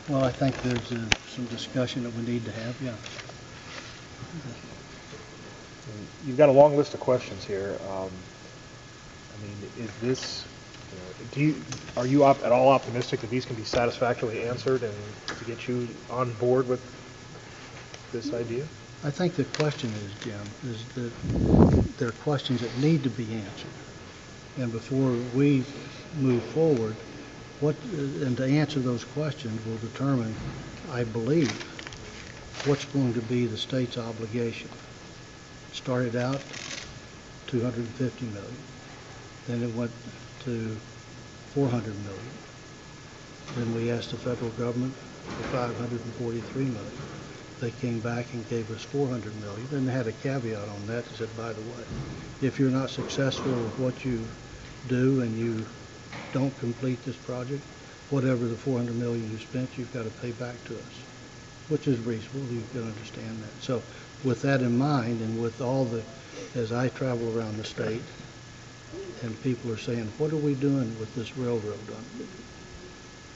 Well, I think there's some discussion that we need to have, yeah. You've got a long list of questions here. I mean, is this, are you at all optimistic that these can be satisfactorily answered and to get you on board with this idea? I think the question is, Jim, is that there are questions that need to be answered. And before we move forward, and to answer those questions will determine, I believe, what's going to be the state's obligation. It started out $250 million. Then it went to $400 million. Then we asked the federal government for $543 million. They came back and gave us $400 million, and they had a caveat on that. They said, by the way, if you're not successful with what you do and you don't complete this project, whatever the $400 million you spent, you've got to pay back to us, which is reasonable. You can understand that. So with that in mind, and with all as I travel around the state, and people are saying, what are we doing with this railroad?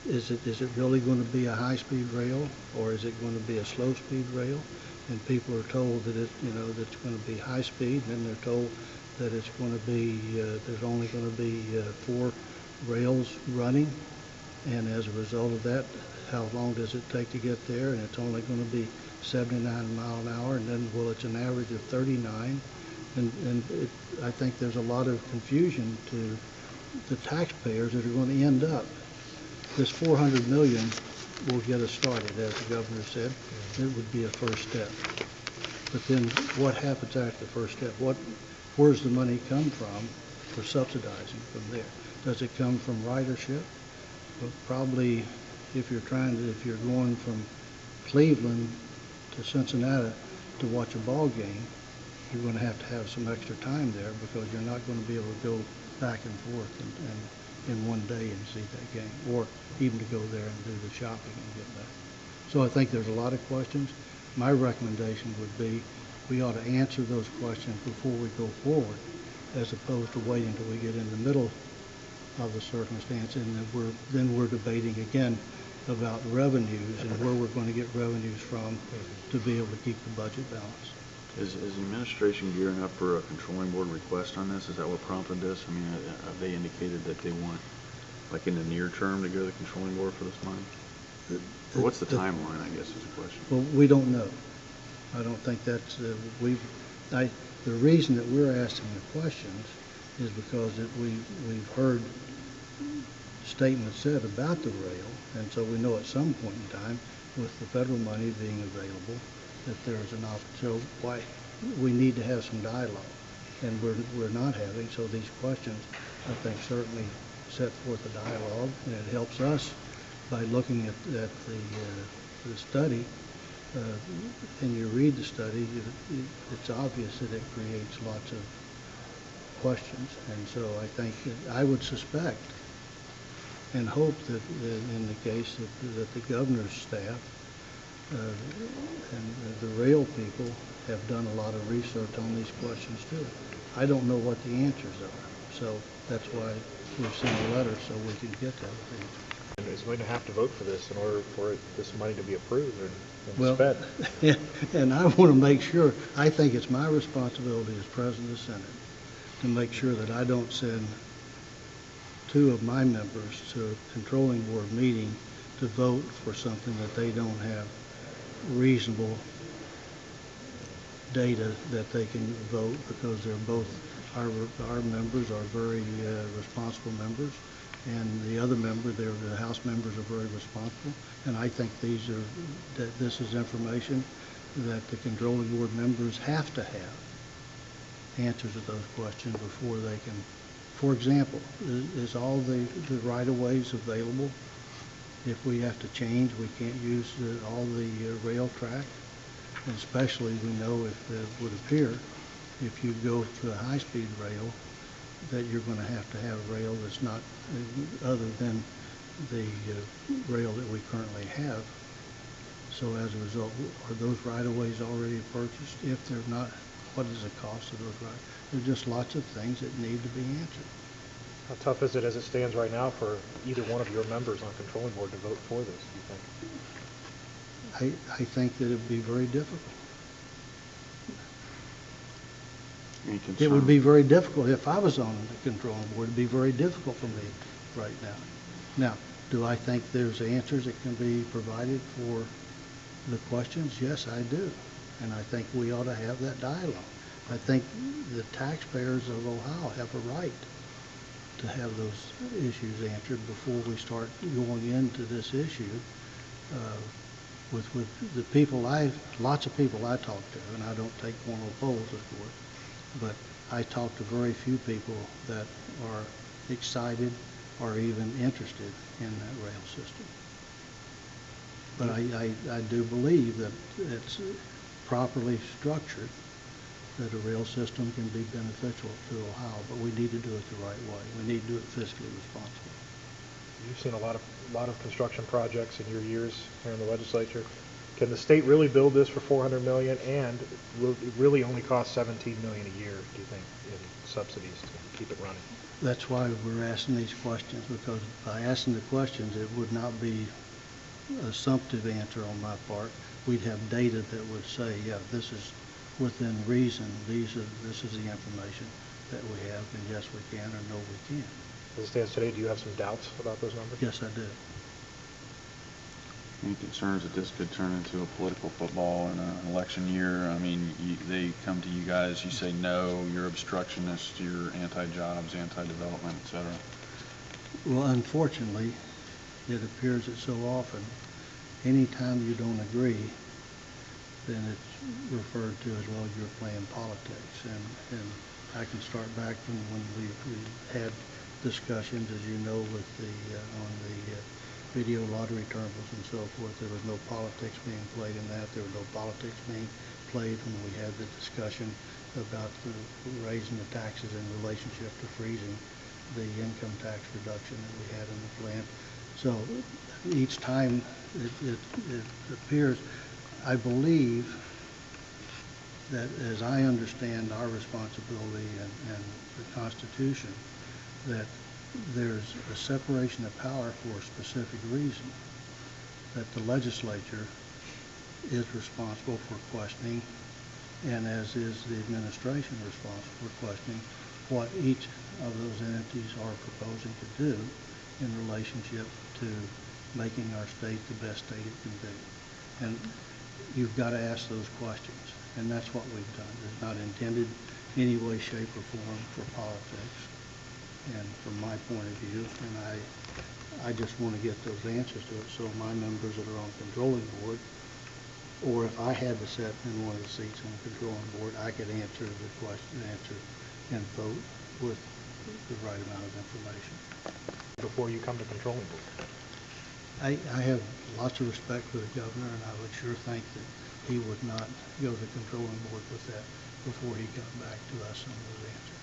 Is it really going to be a high-speed rail, or is it going to be a slow-speed rail? And people are told that that it's going to be high-speed, and then they're told that it's going to be there's only going to be 4 rails running, and as a result of that, how long does it take to get there? And it's only going to be 79 miles an hour, and then, well, it's an average of 39, and I think there's a lot of confusion to the taxpayers that are going to end up. This $400 million will get us started, as the governor said. It would be a first step. But then what happens after the first step? Where's the money come from for subsidizing from there? Does it come from ridership? Well, probably if you're going from Cleveland to Cincinnati to watch a ball game, you're going to have some extra time there, because you're not going to be able to go back and forth and in one day and see that game, or even to go there and do the shopping and get back. So I think there's a lot of questions. My recommendation would be we ought to answer those questions before we go forward, as opposed to waiting until we get in the middle of the circumstance, and then we're debating again about revenues and where we're going to get revenues from to be able to keep the budget balanced. Is the administration gearing up for a controlling board request on this? Is that what prompted this? I mean, have they indicated that they want, like in the near term, to go to the controlling board for this money? Or what's the timeline, I guess, is the question. Well, we don't know. I don't think that's, the reason that we're asking the questions is because we've heard statements said about the rail, and so we know at some point in time, with the federal money being available, that there's an opportunity. So why we need to have some dialogue, and we're not having. So these questions, I think, certainly set forth a dialogue, and it helps us by looking at the study. And you read the study, it's obvious that it creates lots of questions, and so I think I would suspect and hope that in the case that the governor's staff and the rail people have done a lot of research on these questions too. I don't know what the answers are, so that's why we've sent a letter so we can get that answer. And is going to have to vote for this in order for this money to be approved and spent. Yeah, and I want to make sure, I think it's my responsibility as president of the Senate to make sure that I don't send 2 of my members to a controlling board meeting to vote for something that they don't have reasonable data that they can vote, because they're both our members are very responsible members, and the other member, the House members, are very responsible. And I think this is information that the controlling board members have to have answers to those questions before they can. For example, is all the right-of-ways available? If we have to change, we can't use all the rail track. And especially, we know, if it would appear, if you go to a high-speed rail, that you're going to have rail that's not other than the rail that we currently have. So as a result, are those right-of-ways already purchased? If they're not, what is the cost of those right? There's just lots of things that need to be answered. How tough is it as it stands right now for either one of your members on controlling board to vote for this, do you think? I think that it'd be very difficult. Any It would concern? be very difficult if I was on the controlling board. It'd be very difficult for me right now. Now, do I think there's answers that can be provided for the questions? Yes, I do. And I think we ought to have that dialogue. I think the taxpayers of Ohio have a right to have those issues answered before we start going into this issue. With the people lots of people I talk to, and I don't take formal polls, of course, but I talk to very few people that are excited or even interested in that rail system. But I do believe that it's properly structured, that a rail system can be beneficial to Ohio, but we need to do it the right way. We need to do it fiscally responsibly. You've seen a lot of construction projects in your years here in the legislature. Can the state really build this for $400 million, and will it really only cost $17 million a year, do you think, in subsidies to keep it running? That's why we're asking these questions, because by asking the questions, it would not be an assumptive answer on my part. We'd have data that would say, yeah, this is within reason. This is the information that we have, and yes, we can, or no, we can't. As it stands today, do you have some doubts about those numbers? Yes, I do. Any concerns that this could turn into a political football in an election year? I mean, they come to you guys, you say no, you're obstructionist, you're anti-jobs, anti-development, et cetera. Well, unfortunately, it appears that so often, anytime you don't agree, then it's referred to as, well, you're playing politics. And I can start back from when we had discussions, as you know, with on the video lottery terminals and so forth. There was no politics being played in that. There was no politics being played when we had the discussion about raising the taxes in relationship to freezing the income tax reduction that we had in the plan. So each time it appears, I believe that, as I understand our responsibility and the Constitution, that there's a separation of power for a specific reason, that the legislature is responsible for questioning, and as is the administration responsible for questioning what each of those entities are proposing to do in relationship to making our state the best state it can be. And you've got to ask those questions, and that's what we've done. It's not intended any way, shape, or form for politics. And from my point of view, and I just want to get those answers to it, so my members that are on controlling board, or if I had to sit in one of the seats on the controlling board, I could answer the question, and vote with the right amount of information. Before you come to controlling board? I have lots of respect for the governor, and I would sure think that he would not go to the controlling board with that before he got back to us on those answers.